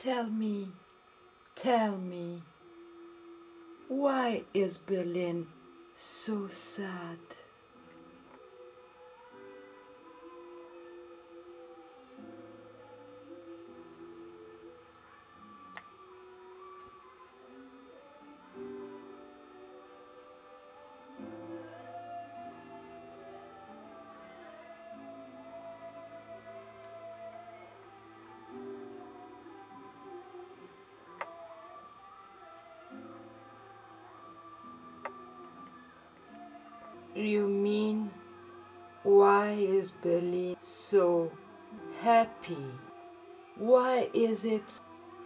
Tell me, why is Berlin so sad? You mean, why is Berlin so happy? Why is it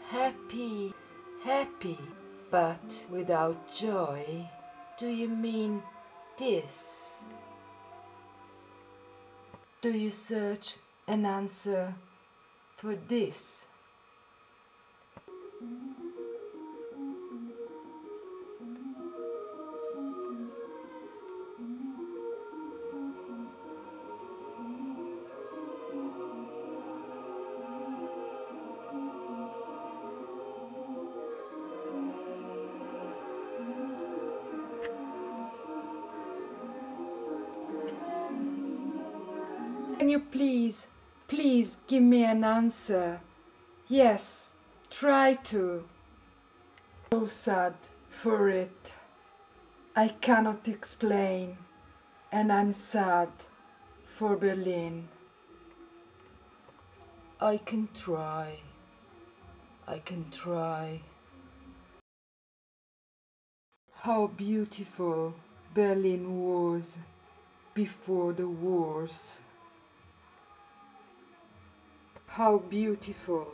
happy, happy, but without joy? Do you mean this? Do you search an answer for this? Can you please give me an answer? Yes, try to. So sad for it. I cannot explain, and I'm sad for Berlin. I can try. How beautiful Berlin was before the wars. How beautiful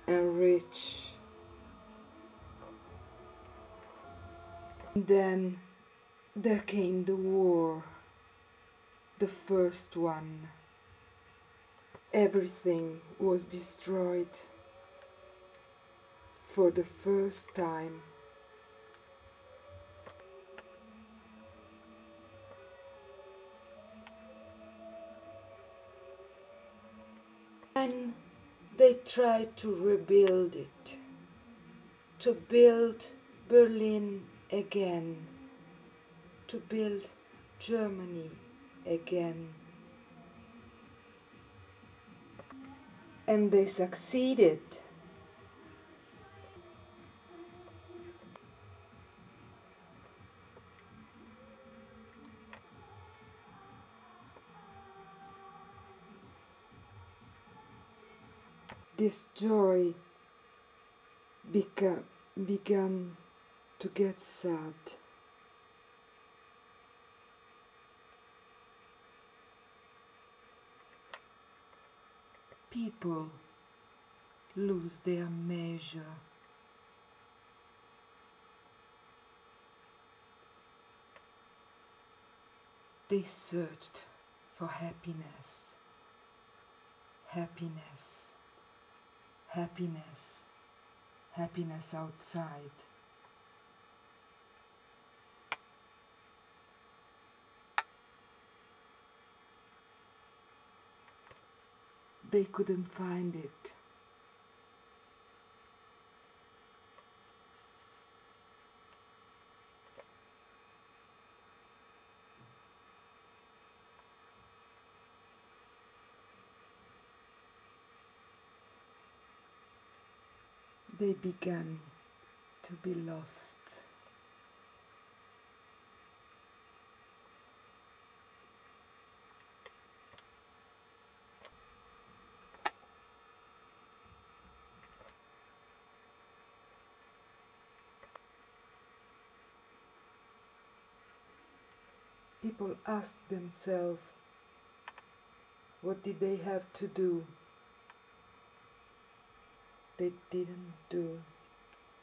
and rich. And then there came the war, the first one. Everything was destroyed for the first time. And they tried to rebuild it, to build Berlin again, to build Germany again. And they succeeded. This joy began to get sad. People lose their measure. They searched for happiness, happiness, happiness, happiness outside. They couldn't find it. They began to be lost. People asked themselves, what did they have to do? They didn't do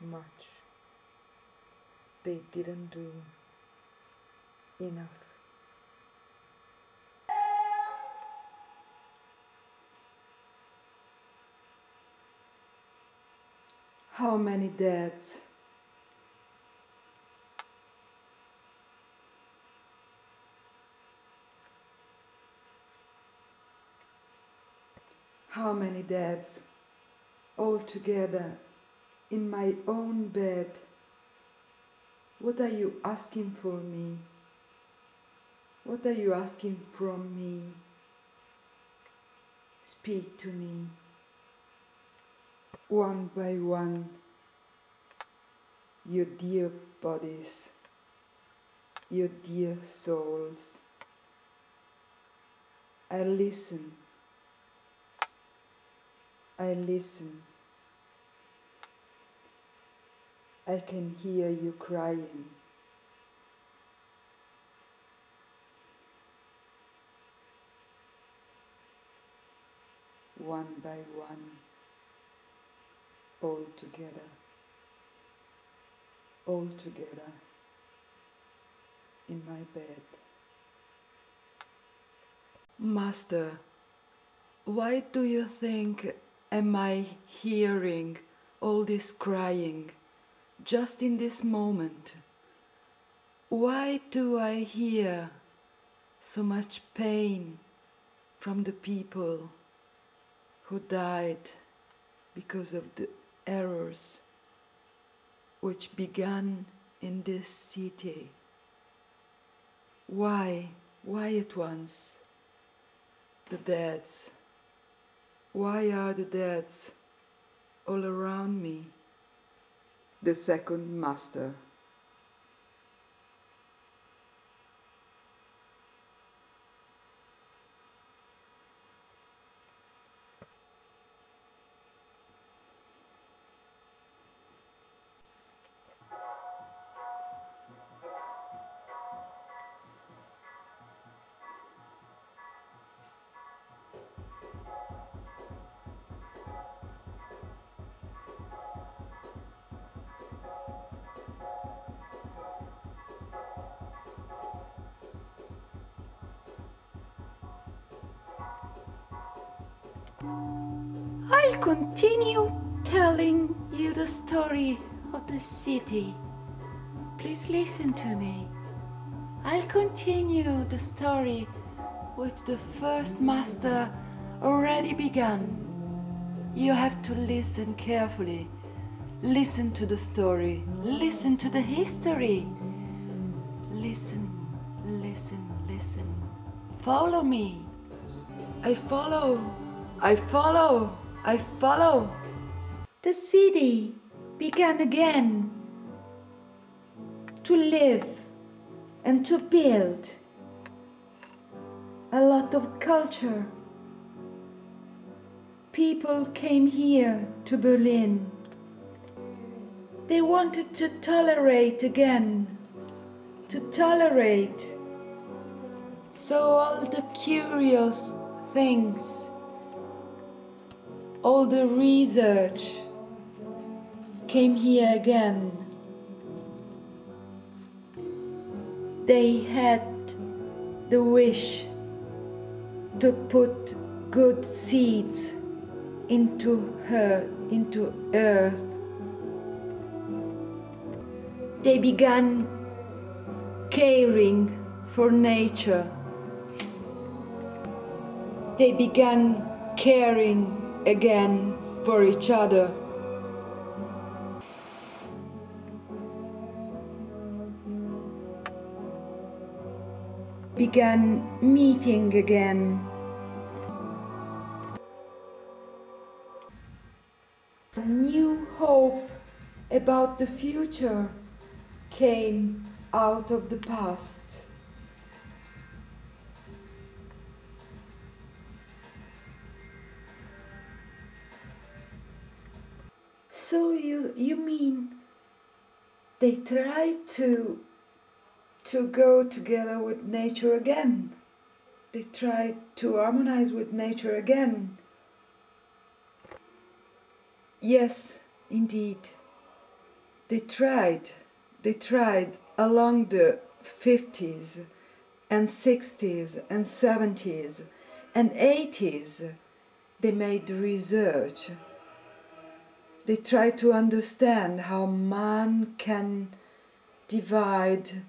much. They didn't do enough. How many deaths? How How many dads, all together, in my own bed? What are you asking for me? What are you asking from me? Speak to me. One by one, your dear bodies, your dear souls. I listen. I listen. I can hear you crying. One by one, all together, in my bed. Master, why do you think am I hearing all this crying just in this moment? Why do I hear so much pain from the people who died because of the errors which began in this city? Why at once the deaths? Why are the deaths all around me? The second master. I'll continue telling you the story of the city. Please listen to me. I'll continue the story which the first master already began. You have to listen carefully. Listen to the story. Listen to the history. Listen, listen, listen. Follow me. I follow. I follow. I follow. The city began again to live and to build. A lot of culture. People came here to Berlin. They wanted to tolerate again, to tolerate. So all the curious things, all the research came here again. They had the wish to put good seeds into earth. They began caring for nature. They began caring again for each other. Began meeting again. A new hope about the future came out of the past. So you mean they tried to go together with nature again? They tried to harmonize with nature again? Yes, indeed. They tried along the 50s and 60s and 70s and 80s. They made research. They tried to understand how man can divide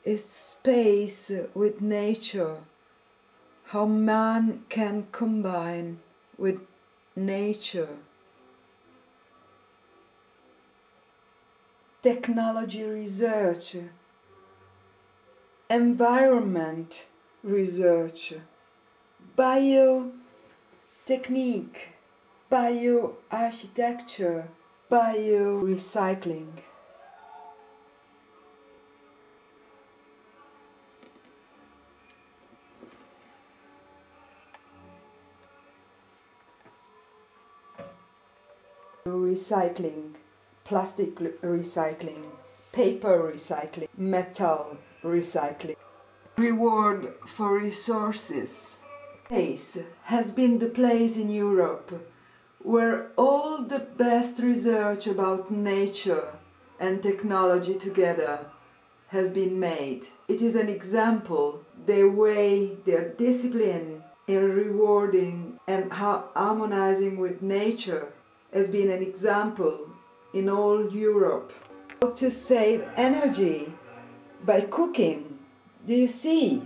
its space with nature, how man can combine with nature. Technology research, environment research, biotechnique, bioarchitecture, biorecycling. Recycling, plastic recycling, paper recycling, metal recycling. Reward for resources. Place has been the place in Europe where all the best research about nature and technology together has been made. It is an example, their way, their discipline in rewarding and harmonizing with nature has been an example in all Europe. How to save energy by cooking. Do you see?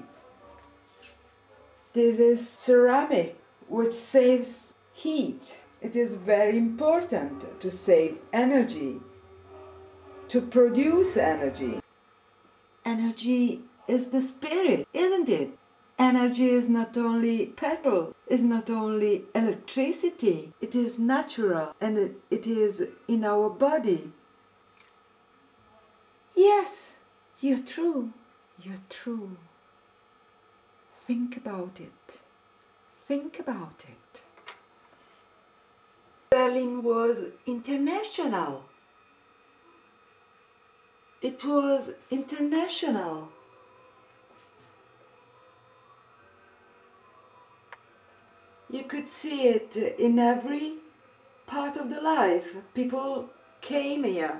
This is ceramic which saves heat. It is very important to save energy, to produce energy. Energy is the spirit, isn't it? Energy is not only petrol, is not only electricity, it is natural and it is in our body. Yes, you're true, you're true. Think about it. Think about it. Berlin was international. It was international. You could see it in every part of the life. People came here.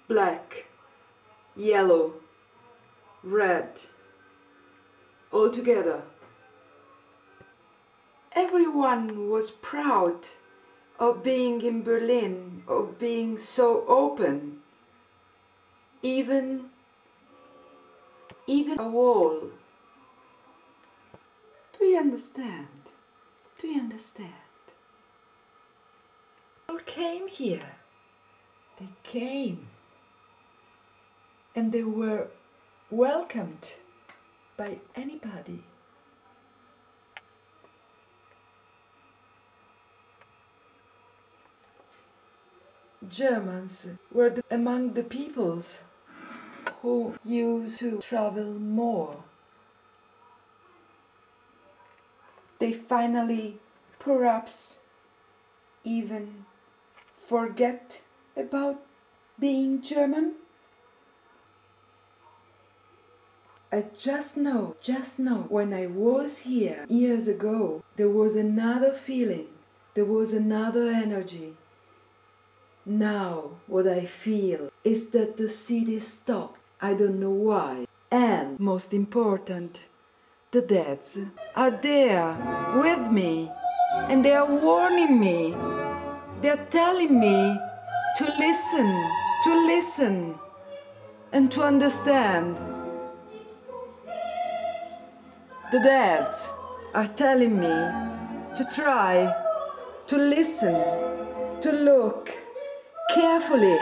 Black, yellow, red, all together. Everyone was proud of being in Berlin, of being so open. Even a wall. Do you understand? Do you understand? People came here. They came. And they were welcomed by anybody. Germans were among the peoples who used to travel more. They finally, perhaps, even forget about being German. I just know, when I was here years ago, there was another feeling, there was another energy. Now, what I feel is that the city stopped. I don't know why. And, most important, the deads are there with me. And they are warning me. They are telling me to listen, and to understand. The dads are telling me to try to listen, to look carefully,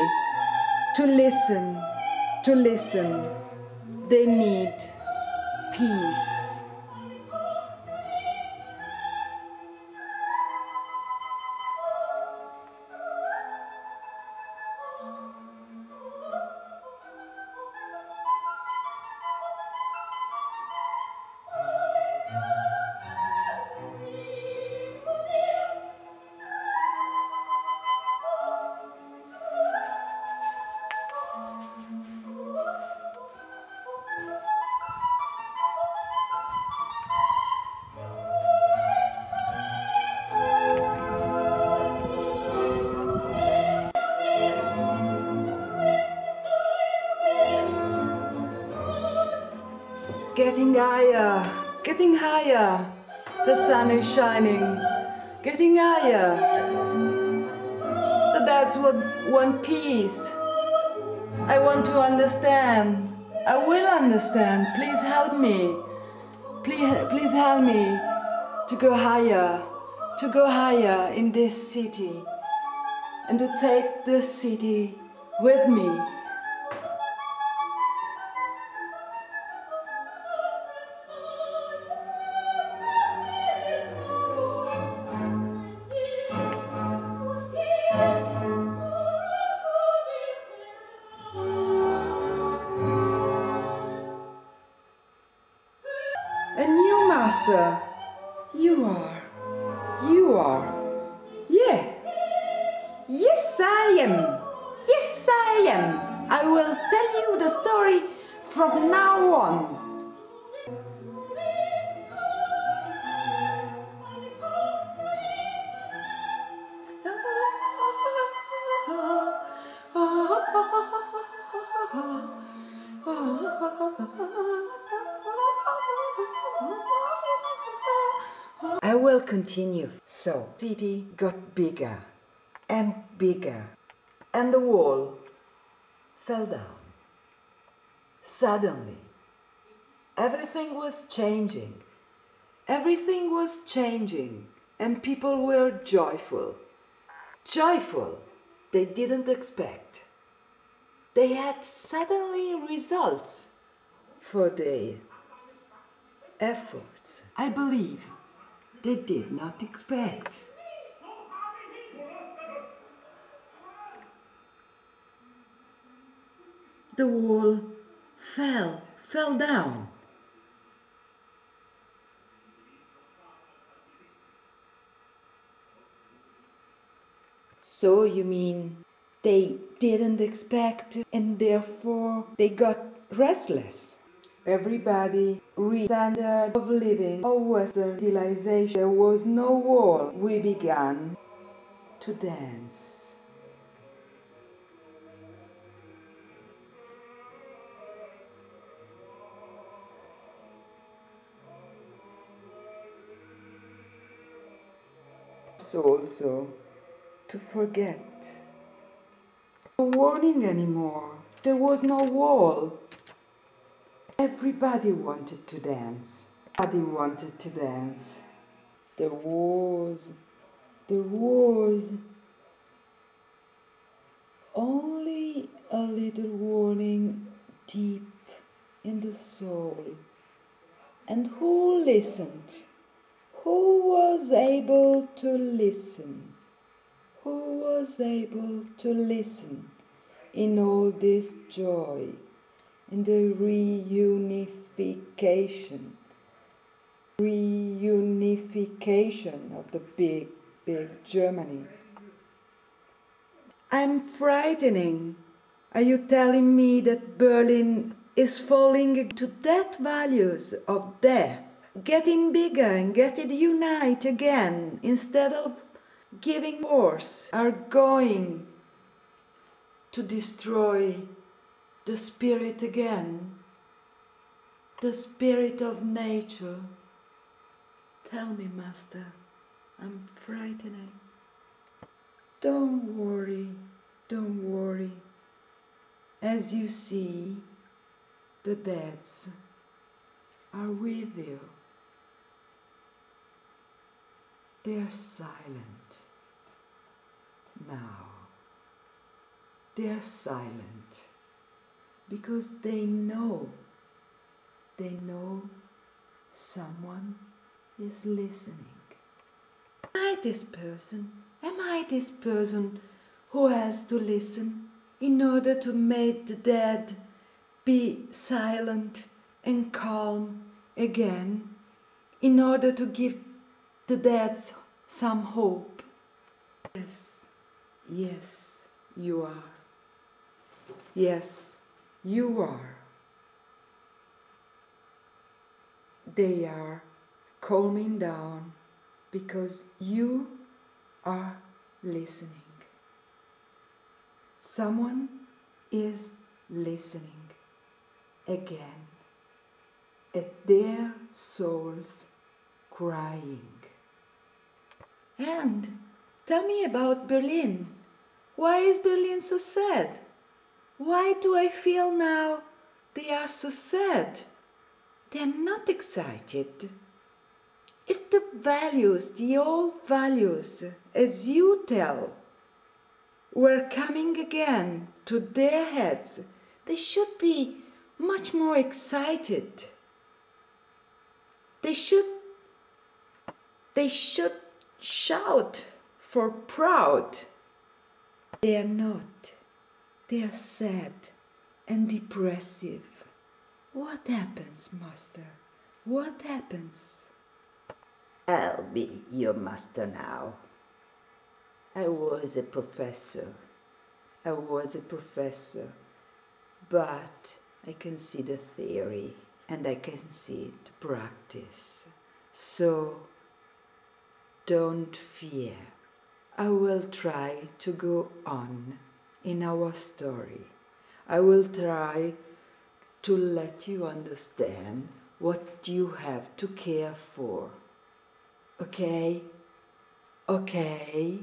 to listen. They need peace. Getting higher, the sun is shining, getting higher. The dads want peace. I want to understand. I will understand. Please help me. Please help me to go higher, to go higher in this city and to take the city with me. A new master. You are. Yeah. Yes, I am. Yes, I am. I will tell you the story from now on. I will continue. So, city got bigger and bigger, and the wall fell down. Suddenly, everything was changing. Everything was changing, and people were joyful. Joyful they didn't expect. They had suddenly results for their efforts. I believe they did not expect. The wall fell down. So you mean they didn't expect and therefore they got restless? Everybody reached standard of living of Western civilization. There was no wall. We began to dance. So also to forget. No warning anymore. There was no wall. Everybody wanted to dance. Everybody wanted to dance. There was only a little warning deep in the soul. And who listened? Who was able to listen? Who was able to listen in all this joy, in the reunification of the big Germany? I'm frightening. Are you telling me that Berlin is falling into death values of death? Getting bigger and getting unite again instead of giving force are going to destroy the spirit again, the spirit of nature. Tell me, Master, I'm frightening. Don't worry. As you see, the deads are with you. They are silent now. They are silent because they know someone is listening. Am I this person? Am I this person who has to listen in order to make the dead be silent and calm again, in order to give the dead some hope? Yes, you are. Yes, you are. They are calming down because you are listening. Someone is listening again at their souls crying. And tell me about Berlin. Why is Berlin so sad? Why do I feel now they are so sad? They are not excited. If the values, the old values, as you tell, were coming again to their heads, they should be much more excited. They should shout for proud. They are not. They are sad and depressive. What happens, Master? What happens? I'll be your master now. I was a professor, but I can see the theory and I can see the practice. So don't fear. I will try to go on in our story. I will try to let you understand what you have to care for. Okay? Okay?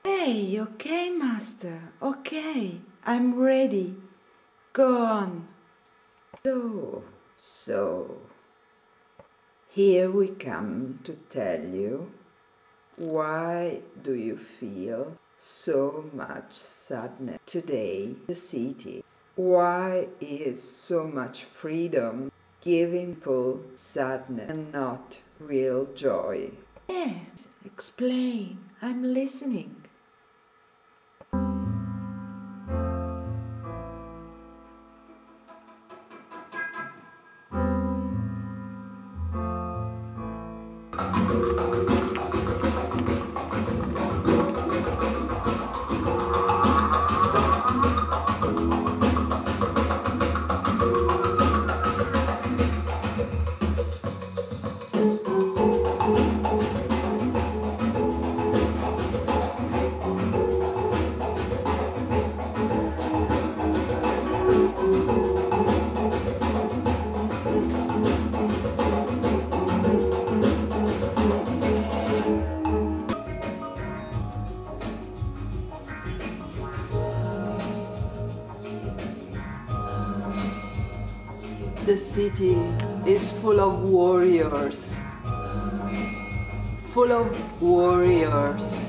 Hey, okay, Master. Okay, I'm ready. Go on. So, here we come to tell you, why do you feel so much sadness today in the city? Why is so much freedom giving people sadness and not real joy? Yes, explain. I'm listening. The city is full of warriors. Full of warriors.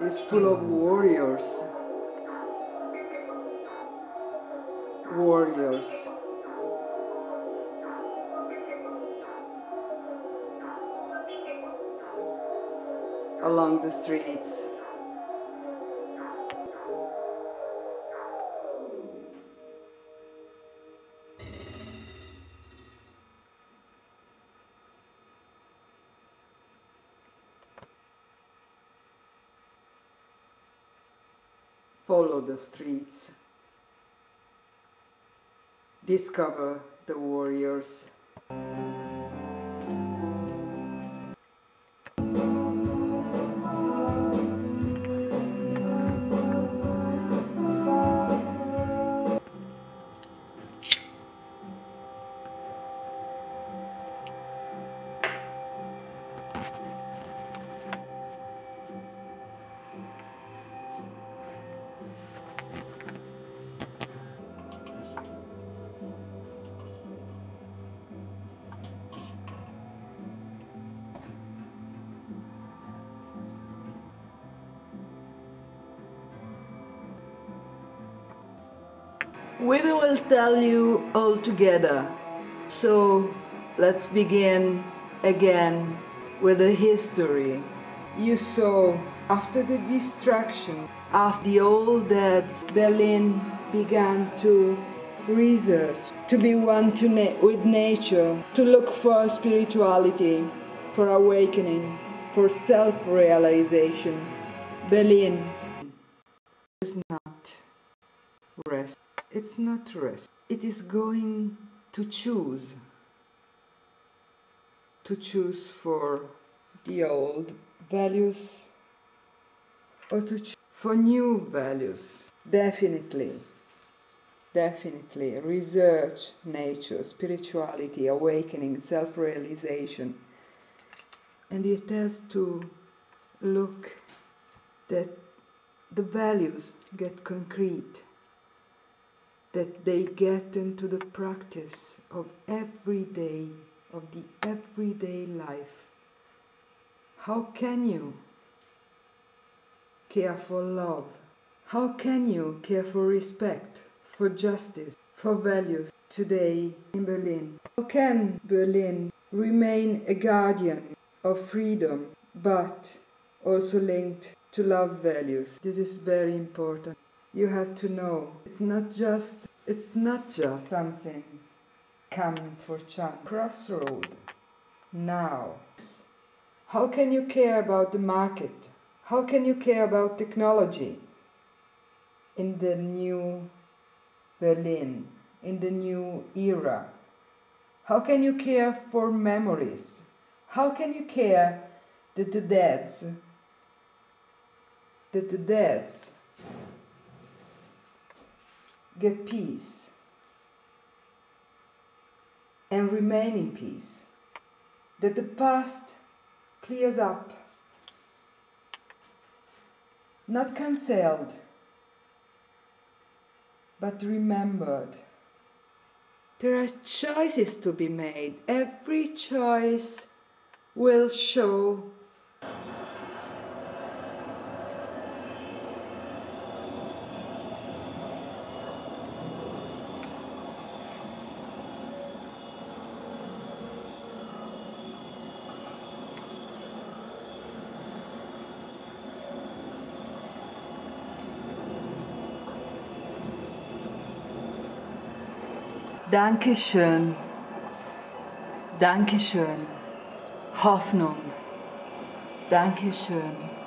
It's full of warriors. Warriors. Along the streets. Follow the streets. Discover the warriors. We will tell you all together. So let's begin again with the history. You saw, after the destruction, after the old deads, Berlin began to research, to be one with nature, to look for spirituality, for awakening, for self-realization. Berlin is not rest. It's not rest. It is going to choose for the old values or to choose for new values. Definitely. definitely research nature, spirituality, awakening, self-realization. And it has to look that the values get concrete, that they get into the practice of the everyday life. How can you care for love? How can you care for respect, for justice, for values today in Berlin? How can Berlin remain a guardian of freedom, but also linked to love values? This is very important. You have to know it's not just something coming for chance. Crossroad now. How can you care about the market? How can you care about technology in the new Berlin, in the new era? How can you care for memories? How can you care that the deads get peace and remain in peace? That the past clears up, not cancelled, but remembered. There are choices to be made. Every choice will show Dankeschön, Dankeschön, Hoffnung, Dankeschön.